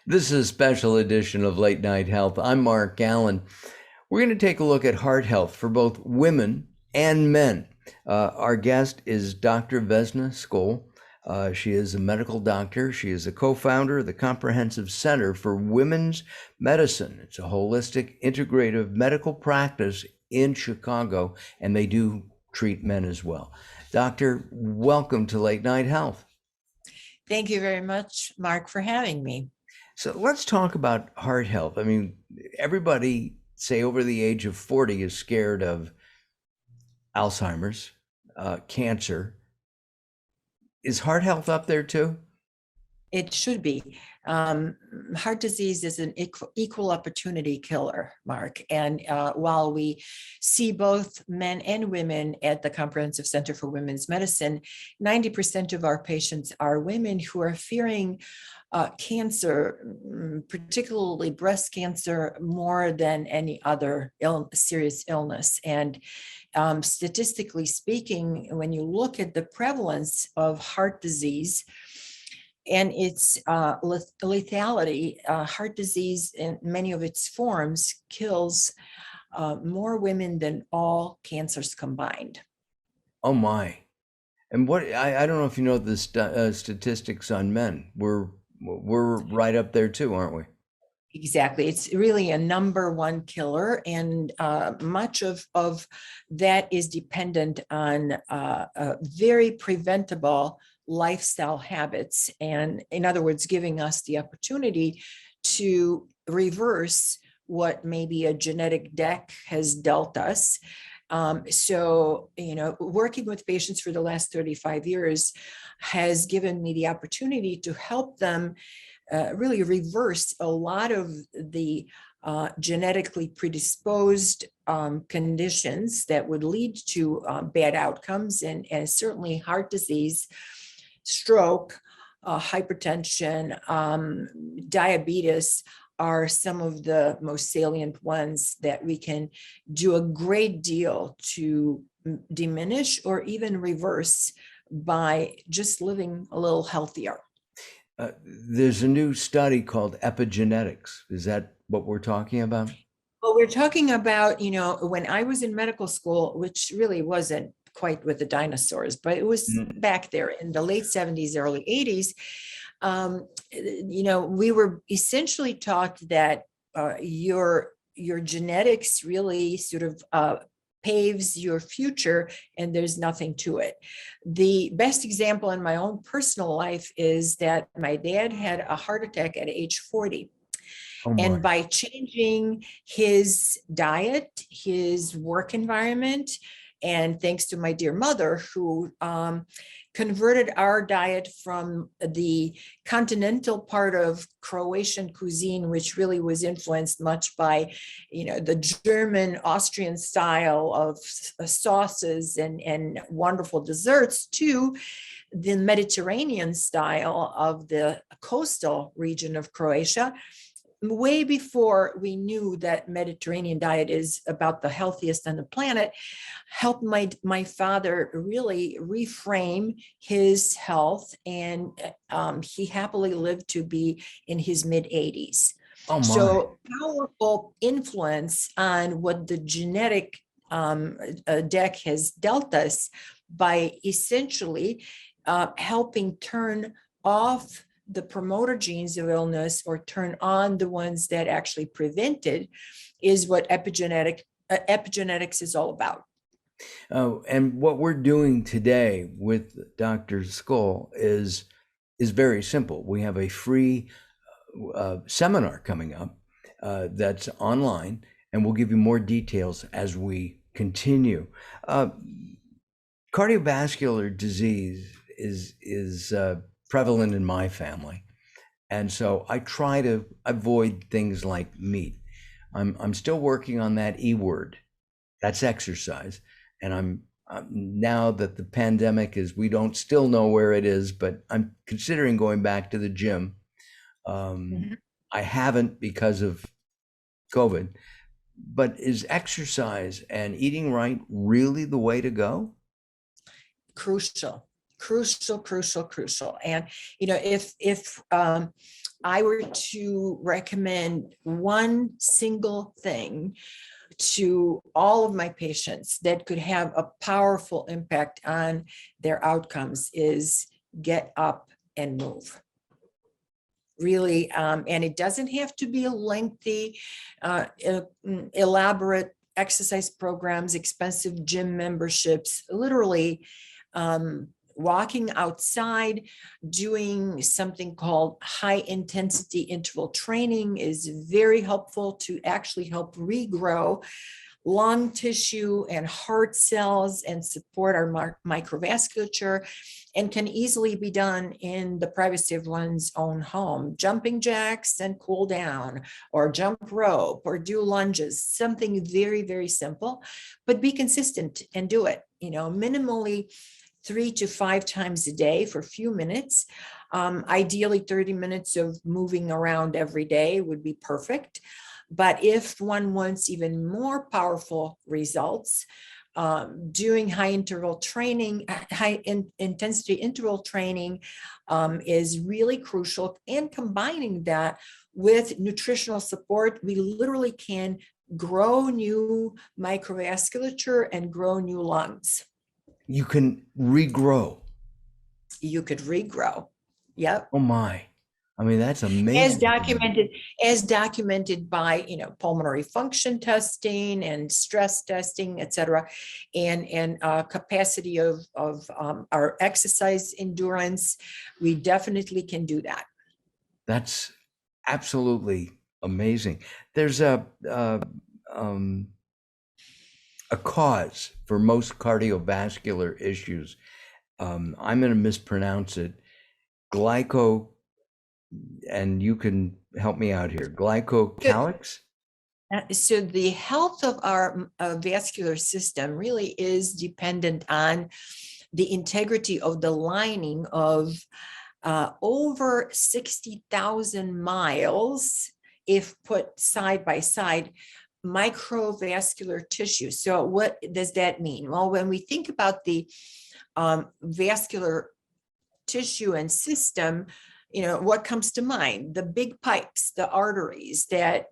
This is a special edition of Late Night Health. I'm Mark Alyn. We're going to take a look at heart health for both women and men. Our guest is Dr. Vesna Skul. She is a medical doctor. She is a co-founder of the Comprehensive Center for Women's Medicine. It's a holistic, integrative medical practice in Chicago, and they do treat men as well. Doctor, welcome to Late Night Health. Thank you very much, Mark, for having me. So let's talk about heart health. I mean, everybody, say over the age of 40, is scared of Alzheimer's, cancer. Is heart health up there too? It should be. Heart disease is an equal opportunity killer, Mark. And while we see both men and women at the Comprehensive Center for Women's Medicine, 90% of our patients are women who are fearing cancer, particularly breast cancer, more than any other serious illness. And statistically speaking, when you look at the prevalence of heart disease and its lethality, heart disease in many of its forms kills more women than all cancers combined. Oh my. And what, I don't know if you know the statistics on men. We're right up there too, aren't we? Exactly. It's really a number one killer, and much of that is dependent on very preventable lifestyle habits. And in other words, giving us the opportunity to reverse what maybe a genetic deck has dealt us. So, working with patients for the last 35 years has given me the opportunity to help them really reverse a lot of the genetically predisposed conditions that would lead to bad outcomes, and certainly heart disease, stroke, hypertension, diabetes are some of the most salient ones that we can do a great deal to diminish or even reverse by just living a little healthier. There's a new study called Epigenetics. Is that what we're talking about? Well, we're talking about, when I was in medical school, which really wasn't quite with the dinosaurs, but it was back there in the late 70s, early 80s. We were essentially taught that your genetics really sort of paves your future, and there's nothing to it. The best example in my own personal life is that my dad had a heart attack at age 40. Oh and my. by changing his diet, his work environment, and thanks to my dear mother, who converted our diet from the continental part of Croatian cuisine, which really was influenced much by, the German, Austrian style of sauces and wonderful desserts, to the Mediterranean style of the coastal region of Croatia, way before we knew that Mediterranean diet is about the healthiest on the planet, helped my father really reframe his health, and he happily lived to be in his mid-80s. Oh my. So powerful influence on what the genetic deck has dealt us by essentially helping turn off the promoter genes of illness or turn on the ones that actually prevented, is what epigenetics is all about. Oh, and what we're doing today with Dr. Skul is very simple. We have a free seminar coming up that's online, and we'll give you more details as we continue. Cardiovascular disease is prevalent in my family, and so I try to avoid things like meat. I'm still working on that E word. That's exercise, and I'm now that the pandemic is, we don't still know where it is, but I'm considering going back to the gym. I haven't because of COVID, but is exercise and eating right really the way to go? Crucial. Crucial, crucial, crucial. And, if I were to recommend one single thing to all of my patients that could have a powerful impact on their outcomes, is get up and move. Really, and it doesn't have to be a lengthy, elaborate exercise programs, expensive gym memberships. Literally, walking outside, doing something called high intensity interval training is very helpful to actually help regrow lung tissue and heart cells and support our microvasculature, and can easily be done in the privacy of one's own home. Jumping jacks and cool down, or jump rope, or do lunges, something very, very simple, but be consistent and do it, minimally 3 to 5 times a day for a few minutes. Ideally 30 minutes of moving around every day would be perfect. But if one wants even more powerful results, doing high intensity interval training is really crucial. And combining that with nutritional support, we literally can grow new microvasculature and grow new lungs. You can regrow. You could regrow. Yep. Oh my. I mean, that's amazing. As documented by, pulmonary function testing and stress testing, et cetera, and capacity of our exercise endurance. We definitely can do that. That's absolutely amazing. There's a cause for most cardiovascular issues. I'm going to mispronounce it. And you can help me out here. Glycocalyx? So the health of our vascular system really is dependent on the integrity of the lining of over 60,000 miles, if put side by side, microvascular tissue. So what does that mean? Well, when we think about the vascular tissue and system, what comes to mind? The big pipes, the arteries that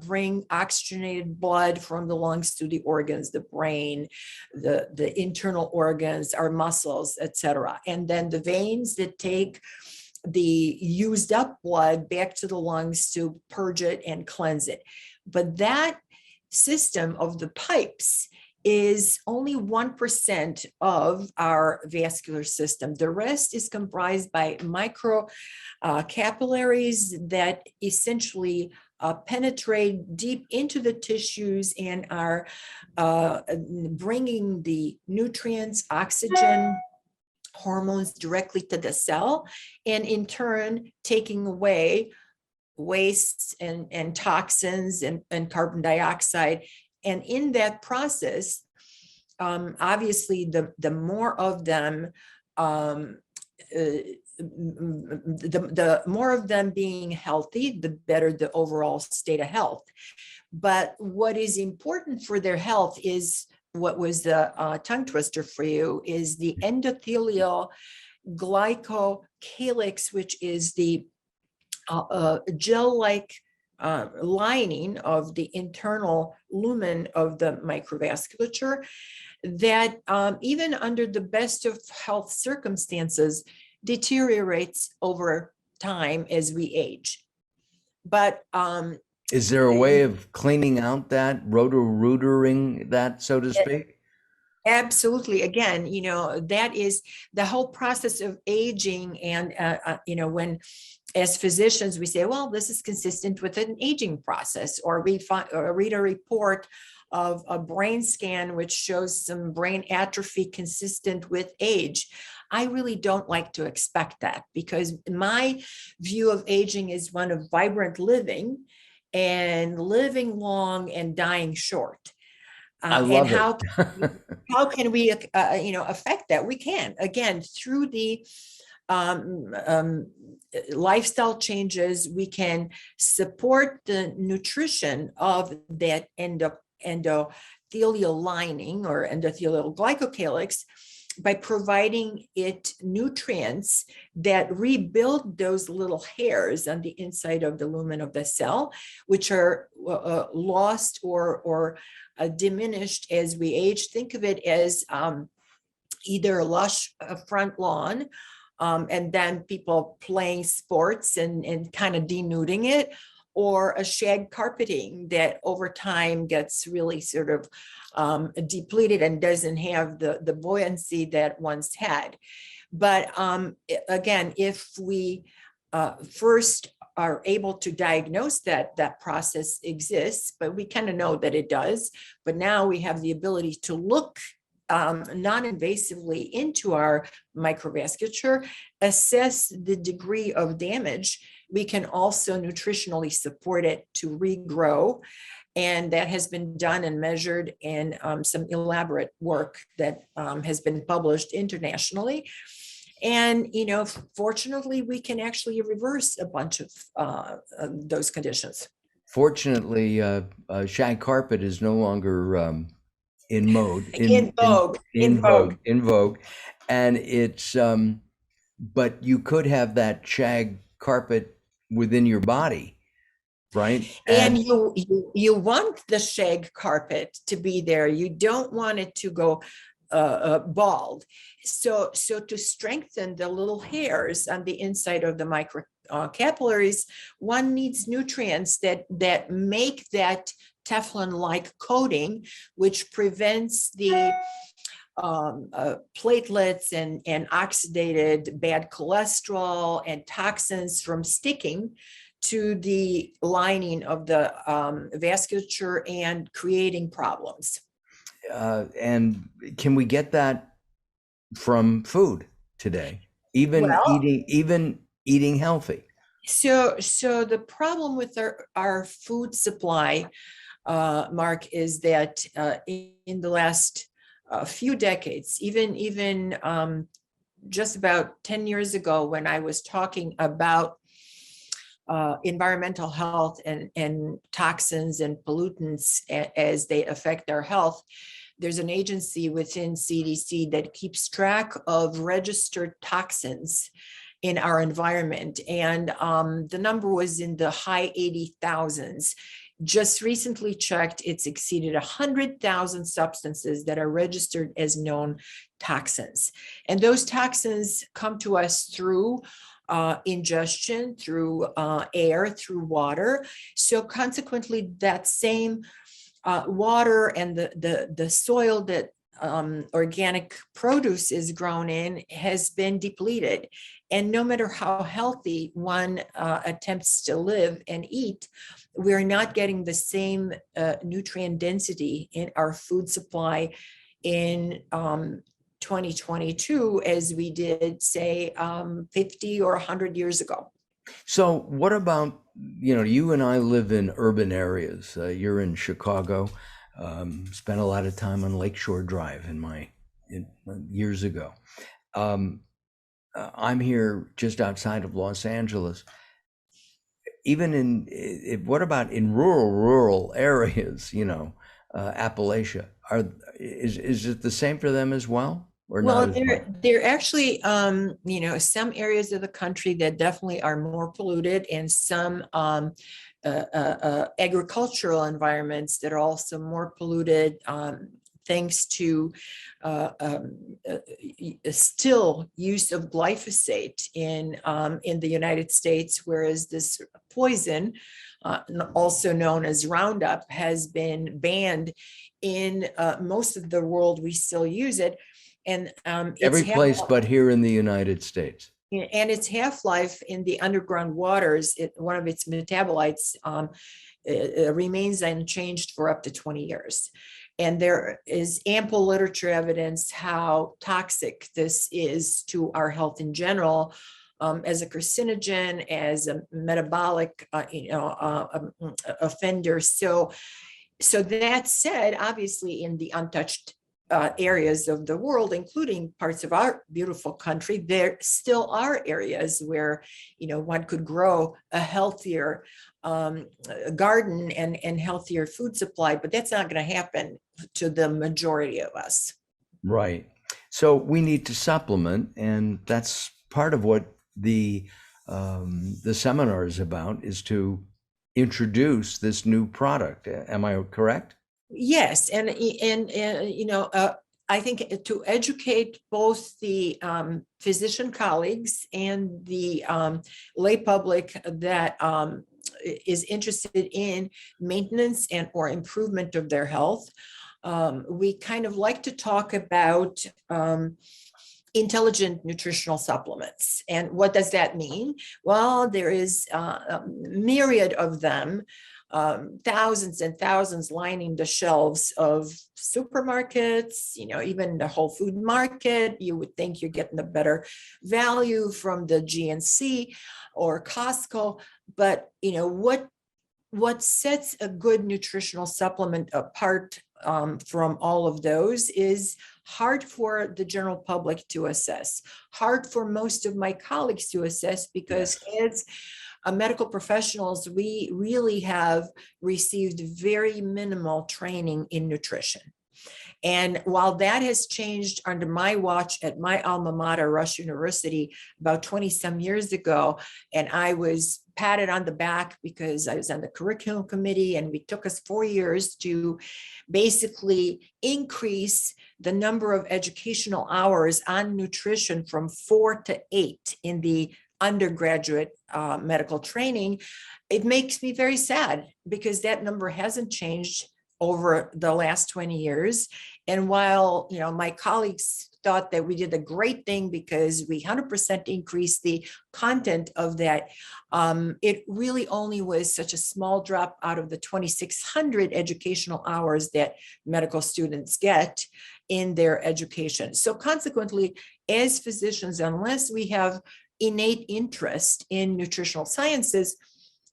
bring oxygenated blood from the lungs to the organs, the brain, the internal organs, our muscles, etc. And then the veins that take the used up blood back to the lungs to purge it and cleanse it. But that system of the pipes is only 1% of our vascular system. The rest is comprised by micro capillaries that essentially penetrate deep into the tissues and are bringing the nutrients, oxygen, hormones directly to the cell, and in turn taking away waste and toxins and carbon dioxide. And in that process, obviously, the more of them, the more of them being healthy, the better the overall state of health. But what is important for their health is what was the tongue twister for you, is the endothelial glycocalyx, which is the gel-like lining of the internal lumen of the microvasculature that even under the best of health circumstances deteriorates over time as we age. But is there a way of cleaning out that, roto-rootering that, so to speak? Absolutely. Again, that is the whole process of aging. And, when as physicians, we say, well, this is consistent with an aging process, or we read a report of a brain scan which shows some brain atrophy consistent with age. I really don't like to expect that, because my view of aging is one of vibrant living and living long and dying short. I love and how can we affect that? We can, again, through the lifestyle changes. We can support the nutrition of that endothelial lining or endothelial glycocalyx, by providing it nutrients that rebuild those little hairs on the inside of the lumen of the cell, which are lost or diminished as we age. Think of it as either a lush front lawn, and then people playing sports and kind of denuding it, or a shag carpeting that over time gets really sort of depleted and doesn't have the buoyancy that once had. But again, if we first are able to diagnose that process exists, but we kind of know that it does, but now we have the ability to look non-invasively into our microvasculature, assess the degree of damage. We can also nutritionally support it to regrow. And that has been done and measured in some elaborate work that has been published internationally. And, fortunately, we can actually reverse a bunch of those conditions. Fortunately, shag carpet is no longer in mode, in vogue, and it's but you could have that shag carpet within your body, right? And you want the shag carpet to be there. You don't want it to go bald. So to strengthen the little hairs on the inside of the microcapillaries, one needs nutrients that make that Teflon-like coating, which prevents the platelets and oxidated bad cholesterol and toxins from sticking to the lining of the vasculature and creating problems. And can we get that from food today? Even eating healthy? So the problem with our food supply, Mark, is that in the last few decades, even just about 10 years ago, when I was talking about environmental health and toxins and pollutants as they affect our health, there's an agency within CDC that keeps track of registered toxins in our environment. And the number was in the high 80,000s. Just recently checked, it's exceeded 100,000 substances that are registered as known toxins. And those toxins come to us through ingestion, through air, through water. So consequently, that same water and the soil that organic produce is grown in has been depleted. And no matter how healthy one attempts to live and eat, we're not getting the same nutrient density in our food supply in 2022 as we did, say, 50 or 100 years ago. So what about, you and I live in urban areas. You're in Chicago, spent a lot of time on Lakeshore Drive years ago. I'm here just outside of Los Angeles. Even what about in rural areas, Appalachia? Is it the same for them as well? Well, there actually, some areas of the country that definitely are more polluted, and some agricultural environments that are also more polluted, thanks to still use of glyphosate in the United States, whereas this poison, also known as Roundup, has been banned in most of the world. We still use it. And every place but here in the United States. And its half-life in the underground waters, one of its metabolites, remains unchanged for up to 20 years. And there is ample literature evidence how toxic this is to our health in general, as a carcinogen, as a metabolic, offender. So that said, obviously in the untouched areas of the world, including parts of our beautiful country, there still are areas where, one could grow a healthier garden and healthier food supply, but that's not going to happen to the majority of us. Right. So we need to supplement, and that's part of what the seminar is about, is to introduce this new product. Am I correct? Yes, and I think to educate both the physician colleagues and the lay public that is interested in maintenance and or improvement of their health, we kind of like to talk about intelligent nutritional supplements. And what does that mean? Well, there is a myriad of them, thousands and thousands lining the shelves of supermarkets, even the whole food market. You would think you're getting a better value from the GNC or Costco, but what sets a good nutritional supplement apart from all of those is hard for the general public to assess, hard for most of my colleagues to assess, because as medical professionals, we really have received very minimal training in nutrition. And while that has changed under my watch at my alma mater, Rush University, about 20 some years ago, and I was patted on the back because I was on the curriculum committee, and we took us 4 years to basically increase the number of educational hours on nutrition from 4 to 8 in the undergraduate medical training. It makes me very sad because that number hasn't changed over the last 20 years. And while, my colleagues thought that we did a great thing because we 100% increased the content of that, it really only was such a small drop out of the 2,600 educational hours that medical students get in their education. So consequently, as physicians, unless we have innate interest in nutritional sciences,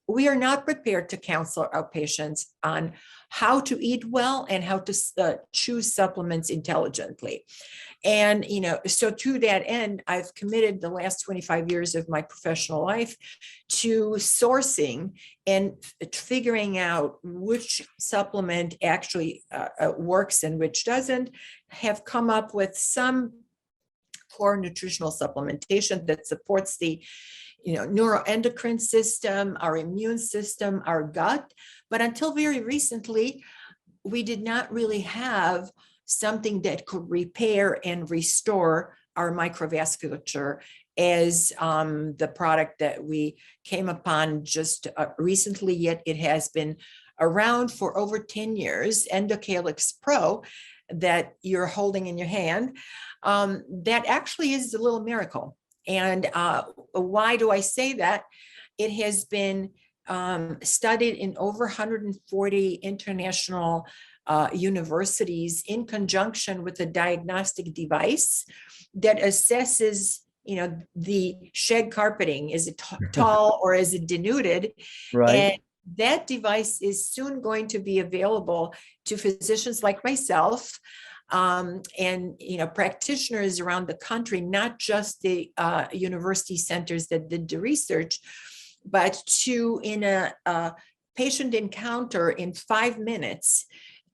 we are not prepared to counsel our patients on how to eat well and how to choose supplements intelligently. And, so to that end, I've committed the last 25 years of my professional life to sourcing and figuring out which supplement actually works and which doesn't, have come up with some core nutritional supplementation that supports the neuroendocrine system, our immune system, our gut. But until very recently, we did not really have something that could repair and restore our microvasculature as the product that we came upon just recently, yet it has been around for over 10 years, Glycocalyx Pro, that you're holding in your hand. That actually is a little miracle. And why do I say that? It has been studied in over 140 international universities in conjunction with a diagnostic device that assesses, the shed carpeting. Is it tall or is it denuded? Right. And that device is soon going to be available to physicians like myself, and practitioners around the country, not just the university centers that did the research, but to, in a patient encounter in 5 minutes,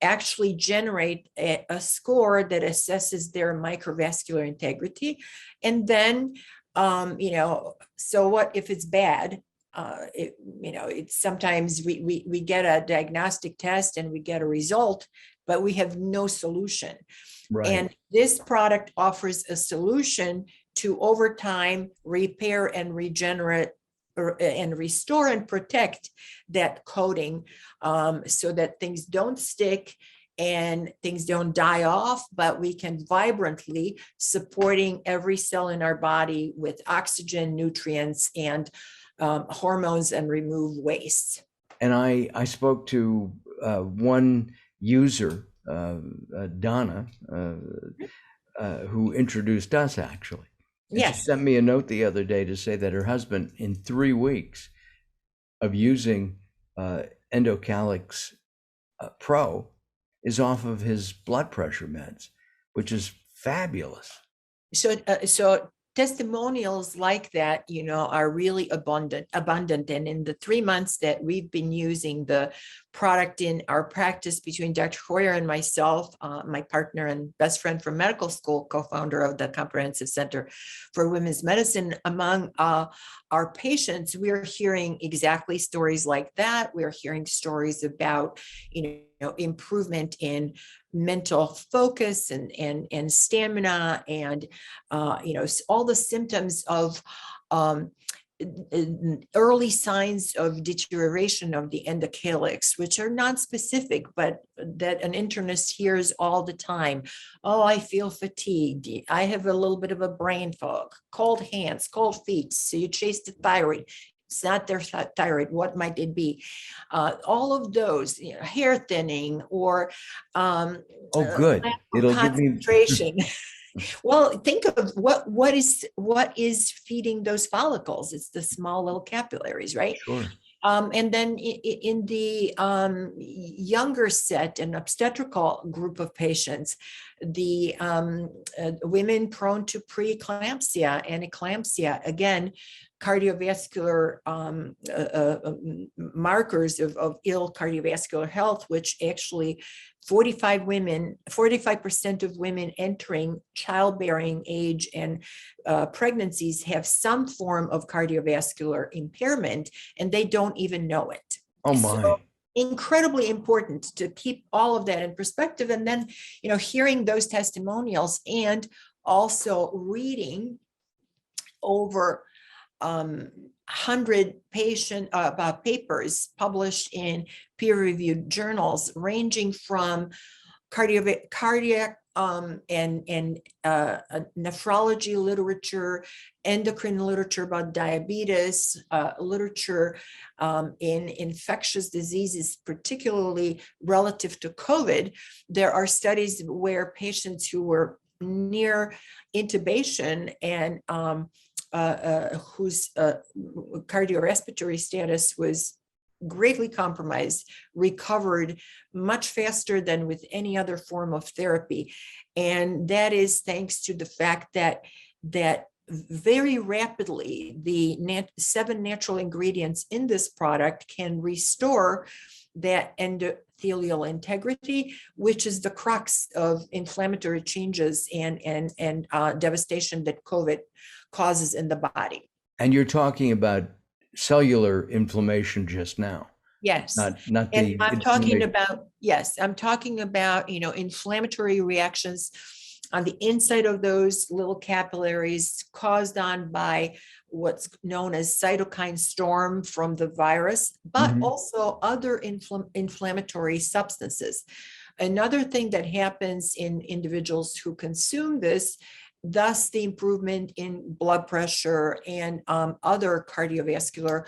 actually generate a score that assesses their microvascular integrity. And then, so what if it's bad? It's sometimes we get a diagnostic test and we get a result, but we have no solution. Right. And this product offers a solution to, over time, repair and regenerate and restore and protect that coating, so that things don't stick and things don't die off, but we can vibrantly supporting every cell in our body with oxygen, nutrients, and hormones, and remove waste. And I spoke to one user, Donna, who introduced us, actually. And Yes. she sent me a note the other day to say that her husband, in 3 weeks of using Glycocalyx Pro, is off of his blood pressure meds, which is fabulous. So testimonials like that, are really abundant. And in the 3 months that we've been using the product in our practice, between Dr. Hoyer and myself, my partner and best friend from medical school, co-founder of the Comprehensive Center for Women's Medicine, among our patients, we're hearing exactly stories like that. We're hearing stories about, improvement in mental focus and stamina, and all the symptoms of early signs of deterioration of the endocalyx, which are non-specific, but that an internist hears all the time. Oh, I feel fatigued. I have a little bit of a brain fog, cold hands, cold feet. So you chase the thyroid. It's not their thyroid. What might it be? All of those, hair thinning, or Oh, good. It'll give me concentration. Well, think of what is feeding those follicles. It's the small little capillaries, right? Sure. And then in the younger set, an obstetrical group of patients, the women prone to preeclampsia and eclampsia, again, cardiovascular markers of ill cardiovascular health, which actually 45% of women entering childbearing age and pregnancies have some form of cardiovascular impairment, and they don't even know it. Oh my. So incredibly important to keep all of that in perspective. And then, hearing those testimonials, and also reading over 100 papers published in peer-reviewed journals, ranging from cardiac and nephrology literature, endocrine literature about diabetes, literature in infectious diseases, particularly relative to COVID. There are studies where patients who were near intubation and whose cardiorespiratory status was greatly compromised recovered much faster than with any other form of therapy. And that is thanks to the fact that very rapidly the 7 natural ingredients in this product can restore that endothelial integrity, which is the crux of inflammatory changes and devastation that COVID causes in the body. And you're talking about cellular inflammation just now. Yes. Not and I'm talking about, inflammatory reactions on the inside of those little capillaries caused on by what's known as cytokine storm from the virus, but also other inflammatory substances. Another thing that happens in individuals who consume this, thus the improvement in blood pressure and other cardiovascular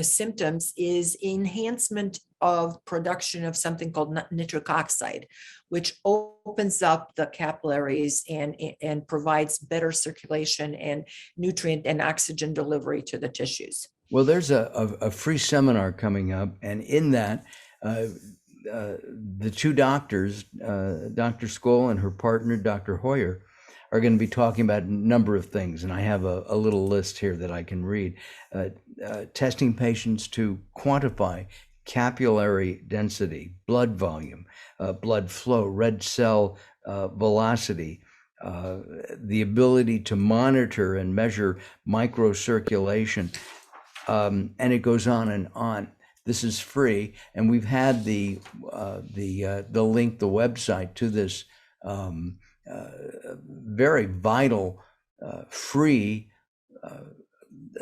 symptoms, is enhancement of production of something called nitric oxide, which opens up the capillaries and provides better circulation and nutrient and oxygen delivery to the tissues. Well, there's a free seminar coming up, and in that, the two doctors, Dr. Skul and her partner, Dr. Hoyer, are going to be talking about a number of things. And I have a little list here that I can read. Testing patients to quantify capillary density, blood volume, blood flow, red cell velocity, the ability to monitor and measure microcirculation, and it goes on and on. This is free, and we've had the link, the website to this very vital free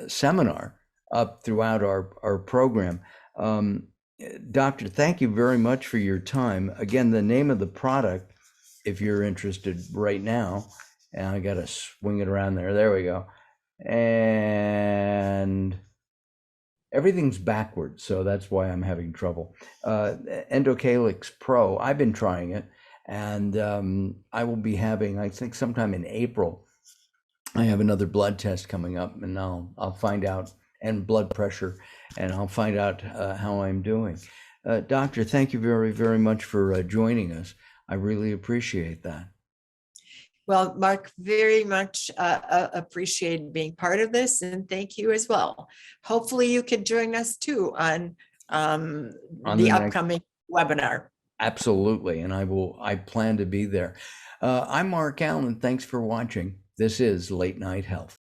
seminar up throughout our program. Doctor, thank you very much for your time. Again, the name of the product, if you're interested right now, and I got to swing it around there. There we go. And everything's backwards, so that's why I'm having trouble. Endocalyx Pro, I've been trying it, and I will be having, I think sometime in April, I have another blood test coming up, and I'll find out, and blood pressure, and I'll find out how I'm doing. Doctor, thank you very, very much for joining us. I really appreciate that. Well, Mark, very much appreciate being part of this, and thank you as well. Hopefully you can join us too on the upcoming webinar. Absolutely, and I plan to be there. I'm Mark Alyn. Thanks for watching. This is Late Night Health.